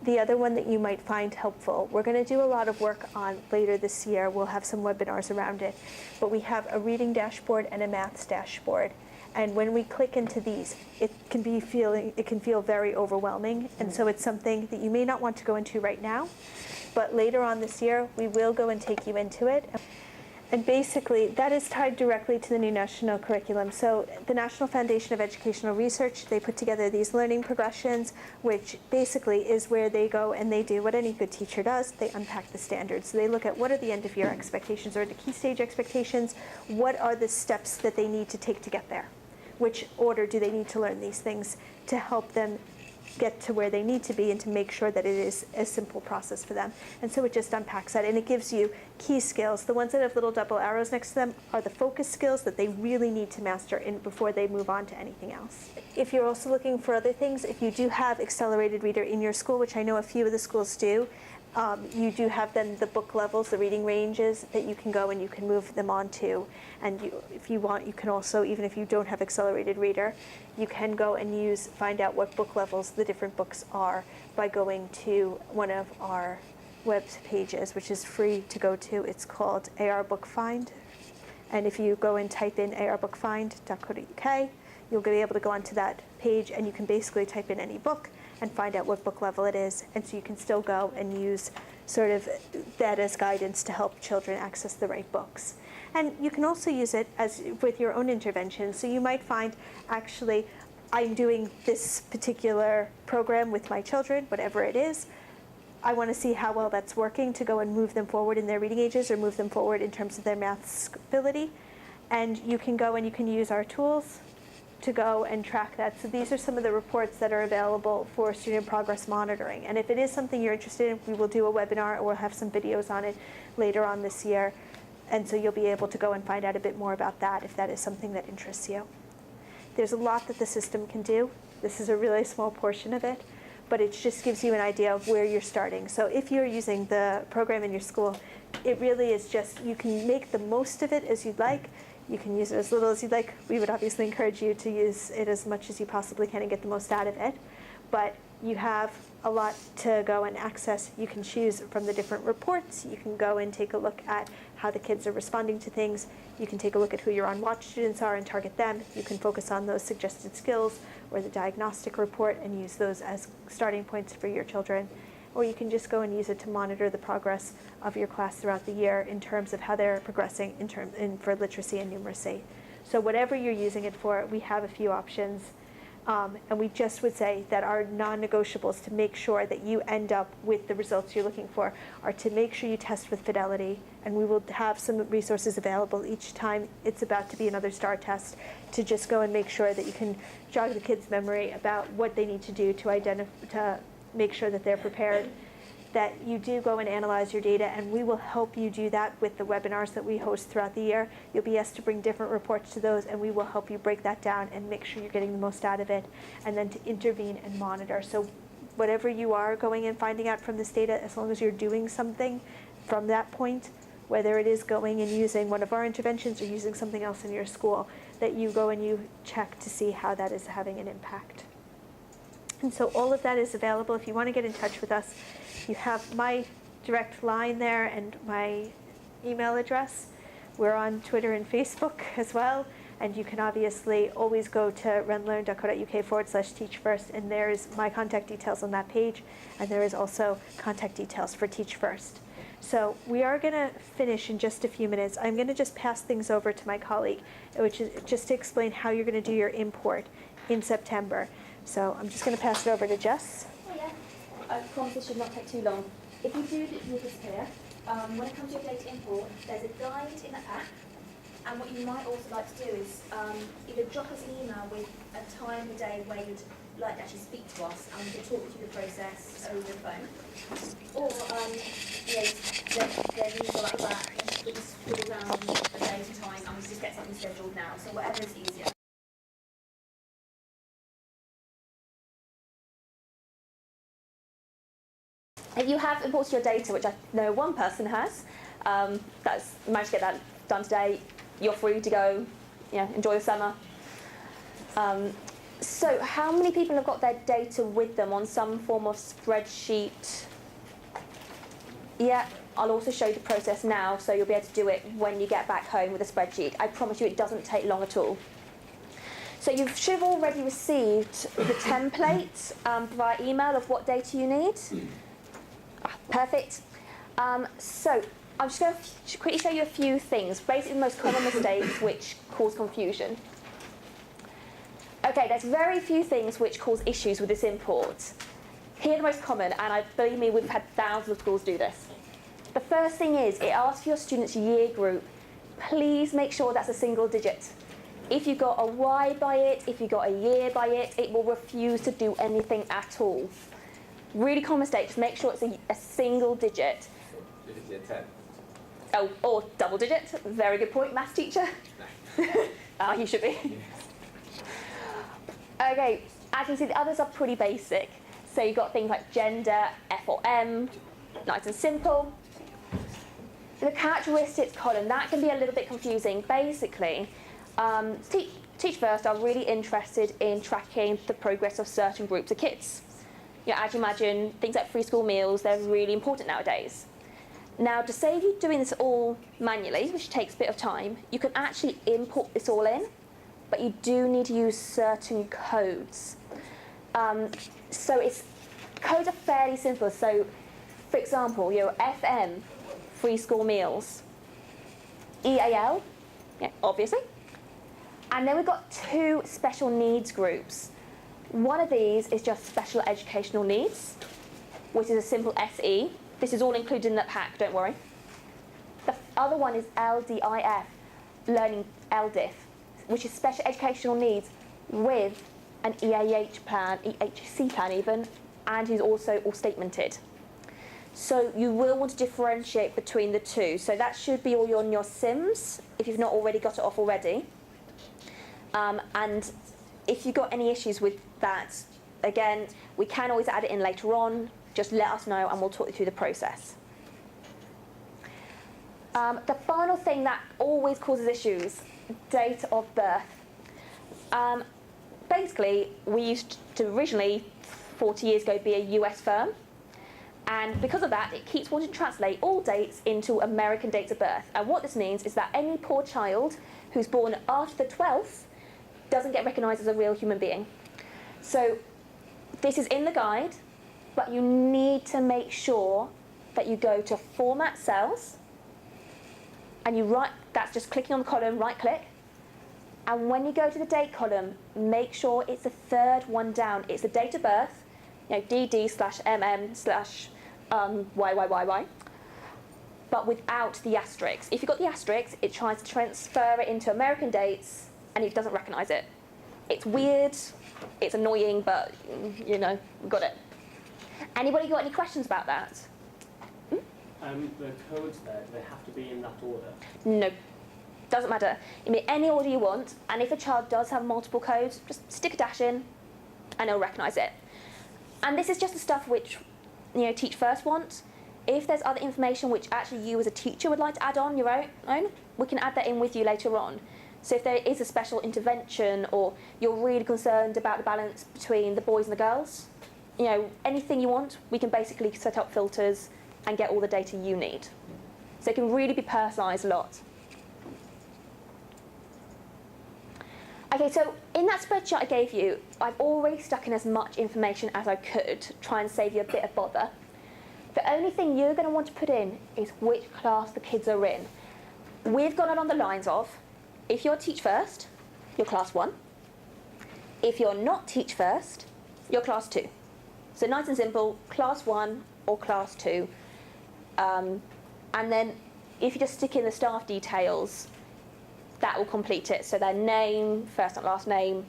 The other one that you might find helpful, we're going to do a lot of work on later this year. We'll have some webinars around it. But we have a reading dashboard and a maths dashboard. And when we click into these, it can feel very overwhelming. And so it's something that you may not want to go into right now. But later on this year, we will go and take you into it. And basically, that is tied directly to the new national curriculum. So the National Foundation of Educational Research, they put together these learning progressions, which basically is where they go and they do what any good teacher does. They unpack the standards. So they look at what are the end of year expectations or the key stage expectations. What are the steps that they need to take to get there? Which order do they need to learn these things to help them get to where they need to be and to make sure that it is a simple process for them. And so it just unpacks that, and it gives you key skills. The ones that have little double arrows next to them are the focus skills that they really need to master before they move on to anything else. If you're also looking for other things, if you do have Accelerated Reader in your school, which I know a few of the schools do, you do have then the book levels, the reading ranges that you can go and you can move them on to. And if you want, you can also, even if you don't have Accelerated Reader, you can go and find out what book levels the different books are by going to one of our web pages, which is free to go to. It's called AR Book Find. And if you go and type in arbookfind.co.uk, you'll be able to go onto that page and you can basically type in any book and find out what book level it is. And so you can still go and use sort of that as guidance to help children access the right books. And you can also use it as with your own intervention. So you might find, actually, I'm doing this particular program with my children, whatever it is. I want to see how well that's working to go and move them forward in their reading ages or move them forward in terms of their math ability. And you can go and you can use our tools to go and track that. So these are some of the reports that are available for student progress monitoring. And if it is something you're interested in, we will do a webinar or we'll have some videos on it later on this year. And so you'll be able to go and find out a bit more about that if that is something that interests you. There's a lot that the system can do. This is a really small portion of it, but it just gives you an idea of where you're starting. So if you're using the program in your school, it really is just, you can make the most of it as you'd like. You can use it as little as you'd like. We would obviously encourage you to use it as much as you possibly can and get the most out of it. But you have a lot to go and access. You can choose from the different reports. You can go and take a look at how the kids are responding to things. You can take a look at who your on-watch students are and target them. You can focus on those suggested skills or the diagnostic report and use those as starting points for your children. Or you can just go and use it to monitor the progress of your class throughout the year in terms of how they're progressing for literacy and numeracy. So whatever you're using it for, we have a few options. And we just would say that our non-negotiables to make sure that you end up with the results you're looking for are to make sure you test with fidelity, and we will have some resources available each time it's about to be another STAR test to just go and make sure that you can jog the kids' memory about what they need to do to make sure that they're prepared, that you do go and analyze your data, and we will help you do that with the webinars that we host throughout the year. You'll be asked to bring different reports to those, and we will help you break that down and make sure you're getting the most out of it, and then to intervene and monitor. So whatever you are going and finding out from this data, as long as you're doing something from that point, whether it is going and using one of our interventions or using something else in your school, that you go and you check to see how that is having an impact. And so all of that is available. If you want to get in touch with us, you have my direct line there and my email address. We're on Twitter and Facebook as well. And you can obviously always go to renlearn.co.uk/teach first, and there is my contact details on that page. And there is also contact details for Teach First. So we are going to finish in just a few minutes. I'm going to just pass things over to my colleague, which is just to explain how you're going to do your import in September. So I'm just going to pass it over to Jess. Oh yeah, I promise this should not take too long. If you do leave this here, when it comes to your data import, there's a guide in the app, and what you might also like to do is either drop us an email with a time of the day where you'd like to actually speak to us, and we can talk you through the process over the phone. Or, there's usual like that, we just scribble down a day and time, and we just get something scheduled now, so whatever is easier. If you have imported your data, which I know one person has, that's managed to get that done today, you're free to go, enjoy the summer. So how many people have got their data with them on some form of spreadsheet? Yeah, I'll also show you the process now, so you'll be able to do it when you get back home with a spreadsheet. I promise you it doesn't take long at all. So you should have already received the template via email of what data you need. Perfect. So I'm just going to quickly show you a few things, basically the most common mistakes which cause confusion. Okay, there's very few things which cause issues with this import. Here are the most common, and believe me, we've had thousands of schools do this. The first thing is, it asks for your student's year group. Please make sure that's a single digit. If you got a Y by it, if you got a year by it, it will refuse to do anything at all. Really common mistake, just make sure it's a single digit. If it's a 10. Oh, or double digit. Very good point, maths teacher. You should be. Okay, as you can see, the others are pretty basic. So you've got things like gender, F or M, nice and simple. The characteristics column, that can be a little bit confusing. Basically, Teach First are really interested in tracking the progress of certain groups of kids. As you imagine, things like free school meals, they're really important nowadays. Now, to save you doing this all manually, which takes a bit of time, you can actually import this all in, but you do need to use certain codes. Codes are fairly simple. So, for example, FM, free school meals, EAL, obviously, and then we've got two special needs groups. One of these is just special educational needs, which is a simple SE. This is all included in that pack, don't worry. The other one is LDIF, learning LDIF, which is special educational needs with an EAH plan, EHC plan even, and is also all statemented. So you will want to differentiate between the two. So that should be all on your SIMS, if you've not already got it off already. And if you've got any issues with that, again, we can always add it in later on. Just let us know and we'll talk you through the process. The final thing that always causes issues, date of birth. Basically, we used to originally, 40 years ago, be a US firm. And because of that, it keeps wanting to translate all dates into American dates of birth. And what this means is that any poor child who's born after the 12th doesn't get recognised as a real human being. So this is in the guide, but you need to make sure that you go to Format Cells, and that's just clicking on the column, right click, And when you go to the date column, make sure it's the third one down. It's the date of birth, DD/MM/YYYY, but without the asterisk. If you've got the asterisk, it tries to transfer it into American dates, and it doesn't recognise it. It's weird, it's annoying, but we've got it. Anybody got any questions about that? The codes there, do they have to be in that order? No, doesn't matter. You mean any order you want, and if a child does have multiple codes, just stick a dash in, and it'll recognise it. And this is just the stuff which, Teach First want. If there's other information which actually you as a teacher would like to add on your own, we can add that in with you later on. So if there is a special intervention, or you're really concerned about the balance between the boys and the girls, anything you want, we can basically set up filters and get all the data you need. So it can really be personalised a lot. Okay, so in that spreadsheet I gave you, I've already stuck in as much information as I could, try and save you a bit of bother. The only thing you're going to want to put in is which class the kids are in. We've got it on the lines of, if you're Teach First, you're Class 1. If you're not Teach First, you're Class 2. So nice and simple, Class 1 or Class 2. And then if you just stick in the staff details, that will complete it. So their name, first and last name,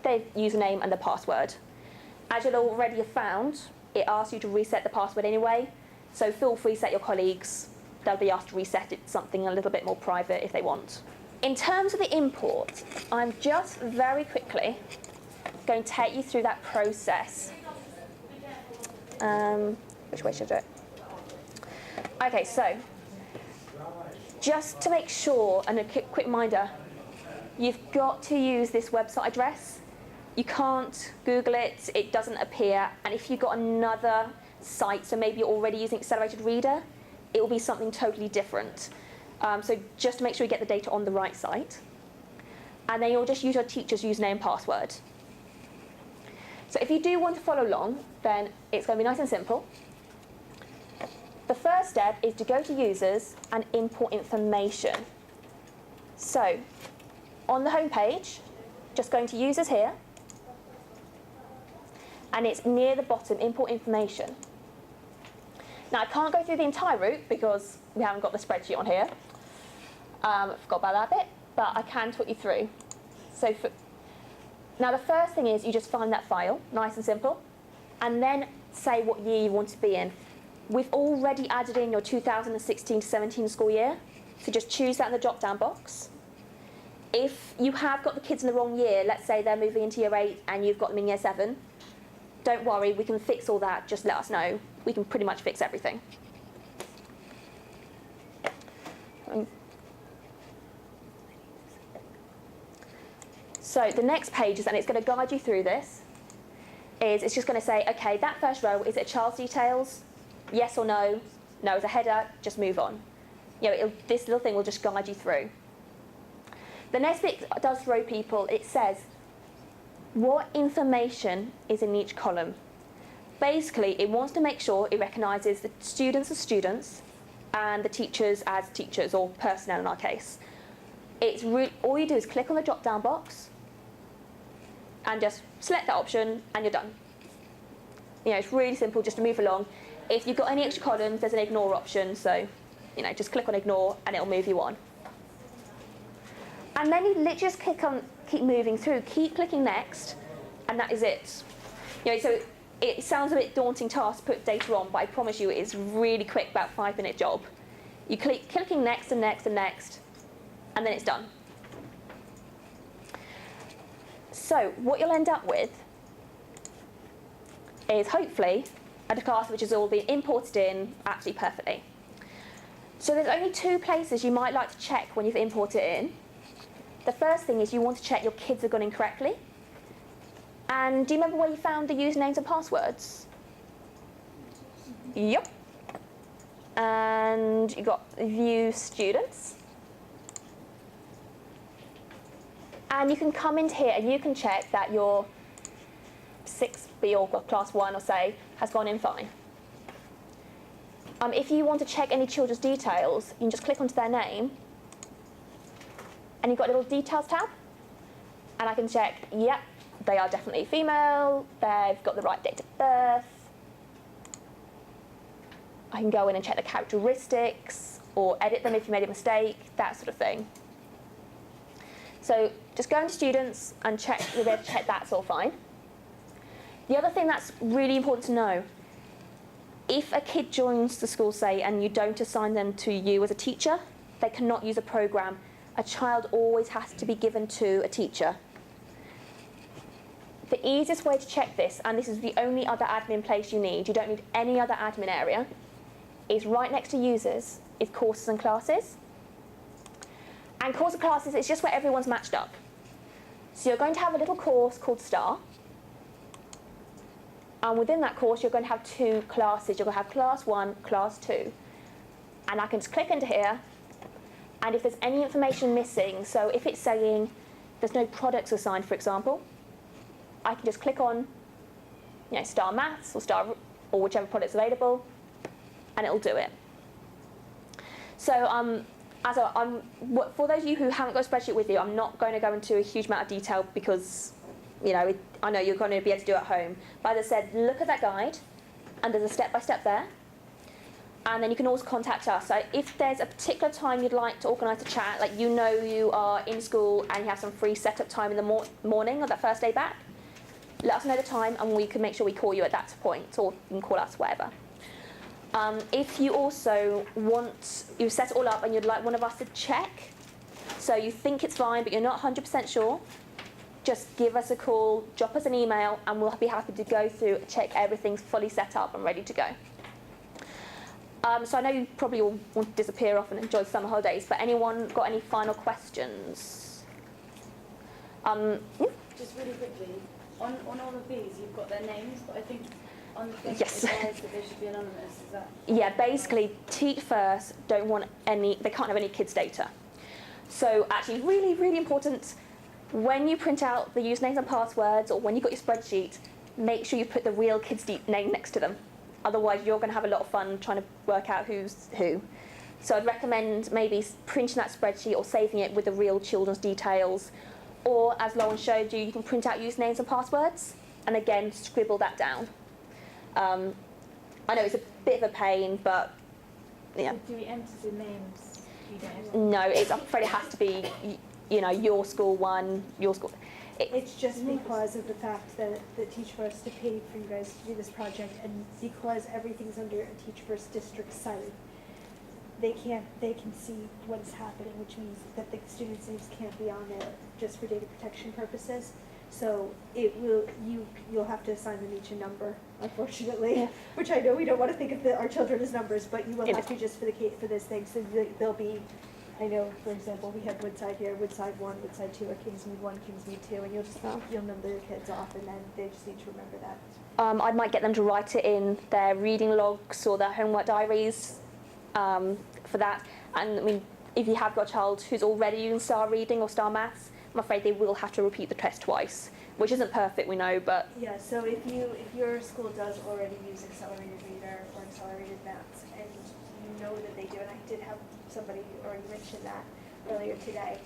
their username and the password. As you'll already have found, it asks you to reset the password anyway. So feel free to set your colleagues. They'll be asked to reset it to something a little bit more private if they want. In terms of the import, I'm just very quickly going to take you through that process. Which way should I do it? Okay, so just to make sure, and a quick reminder, you've got to use this website address. You can't Google it, it doesn't appear. And if you've got another site, so maybe you're already using Accelerated Reader, it will be something totally different. So just to make sure you get the data on the right site. And then you'll just use your teacher's username and password. So if you do want to follow along, then it's going to be nice and simple. The first step is to go to Users and import information. So on the home page, just going to Users here, and it's near the bottom, Import Information. Now I can't go through the entire route because we haven't got the spreadsheet on here. Forgot about that bit, but I can talk you through. So now the first thing is you just find that file, nice and simple, and then say what year you want to be in. We've already added in your 2016 to 17 school year, so just choose that in the drop-down box. If you have got the kids in the wrong year, let's say they're moving into year 8 and you've got them in year 7, don't worry, we can fix all that, just let us know. We can pretty much fix everything. So the next page is, and it's going to guide you through this, is it's just going to say, okay, that first row, is it child's details? Yes or no? No, it's a header, just move on. This little thing will just guide you through. The next bit does throw people. It says, what information is in each column? Basically, it wants to make sure it recognises the students as students and the teachers as teachers, or personnel in our case. All you do is click on the drop-down box and just select that option, and you're done. It's really simple just to move along. If you've got any extra columns, there's an ignore option, so just click on ignore and it'll move you on. And then you literally just keep moving through, keep clicking next, and that is it. So it sounds a bit daunting task to put data on, but I promise you it's really quick, about 5-minute job. You keep clicking next and next and next, and then it's done. So what you'll end up with is hopefully a class which has all been imported in absolutely perfectly. So there's only 2 places you might like to check when you've imported it in. The first thing is you want to check your kids have gone in correctly. And do you remember where you found the usernames and passwords? Yep. And you got view students. And you can come into here and you can check that your 6B or class 1 or say has gone in fine. If you want to check any children's details, you can just click onto their name and you've got a little details tab. and I can check, yep, they are definitely female, they've got the right date of birth. I can go in and check the characteristics or edit them if you made a mistake, that sort of thing. So just go into students and check, you'll be able to check that's all fine. The other thing that's really important to know, if a kid joins the school, say, and you don't assign them to you as a teacher, they cannot use a program. A child always has to be given to a teacher. The easiest way to check this, and this is the only other admin place you need, you don't need any other admin area, is right next to users, is courses and classes. And course and classes is just where everyone's matched up. So you're going to have a little course called STAR. And within that course, you're going to have 2 classes. You're going to have class 1, class 2. And I can just click into here. And if there's any information missing, so if it's saying there's no products assigned, for example, I can just click on STAR Maths or STAR or whichever product's available, and it'll do it. So for those of you who haven't got a spreadsheet with you, I'm not going to go into a huge amount of detail because I know you're going to be able to do it at home. But as I said, look at that guide, and there's a step-by-step there. And then you can always contact us. So if there's a particular time you'd like to organise a chat, like you are in school and you have some free setup time in the morning of that first day back, let us know the time and we can make sure we call you at that point, or you can call us, whatever. If you also you've set it all up and you'd like one of us to check, so you think it's fine but you're not 100% sure, just give us a call, drop us an email, and we'll be happy to go through, check everything's fully set up and ready to go. So I know you probably all want to disappear off and enjoy the summer holidays, but anyone got any final questions? Yeah? Just really quickly, on all of these, you've got their names, but I think on the thing Yes. it says that they should be anonymous. Is that? Yeah, basically, Teach First don't want they can't have any kids' data. So actually, really, really important, when you print out the usernames and passwords, or when you've got your spreadsheet, make sure you put the real kid's name next to them. Otherwise, you're going to have a lot of fun trying to work out who's who. So I'd recommend maybe printing that spreadsheet or saving it with the real children's details. Or, as Lauren showed you, you can print out usernames and passwords, and again, scribble that down. I know it's a bit of a pain, but yeah. Do we enter the names? No, I'm afraid it has to be, your school one, your school. It's just because of the fact that the Teach First to pay for you guys to do this project, and because everything's under a Teach First district site, they can see what's happening, which means that the students' names can't be on there just for data protection purposes. So you'll have to assign them each a number, unfortunately. Yeah. Which I know we don't want to think of our children as numbers, but you will have to just for this thing. So they'll be. I know, for example, we have Woodside here, Woodside 1, Woodside 2, or Kingsmead 1, Kingsmead 2, and you'll number your kids off, and then they just need to remember that. I might get them to write it in their reading logs or their homework diaries for that. And I mean, if you have got a child who's already using STAR Reading or STAR Maths, I'm afraid they will have to repeat the test twice, which isn't perfect, we know, but... Yeah, so if your school does already use Accelerated Reader or Accelerated Maths, and you know that they do, and I did have somebody already mention that earlier today,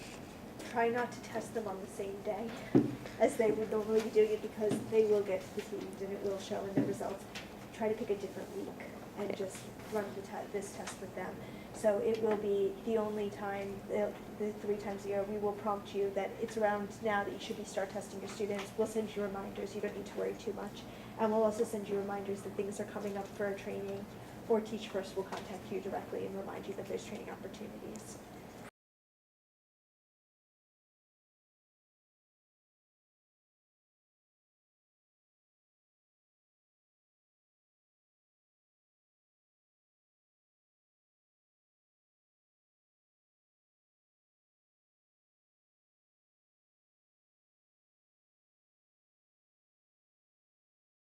try not to test them on the same day as they would normally be doing it, because they will get fatigued and it will show in their results. Try to pick a different week and just run this test with them. So it will be the only time, the 3 times a year, we will prompt you that it's around now that you should start testing your students. We'll send you reminders, you don't need to worry too much. And we'll also send you reminders that things are coming up for training, or Teach First will contact you directly and remind you that there's training opportunities.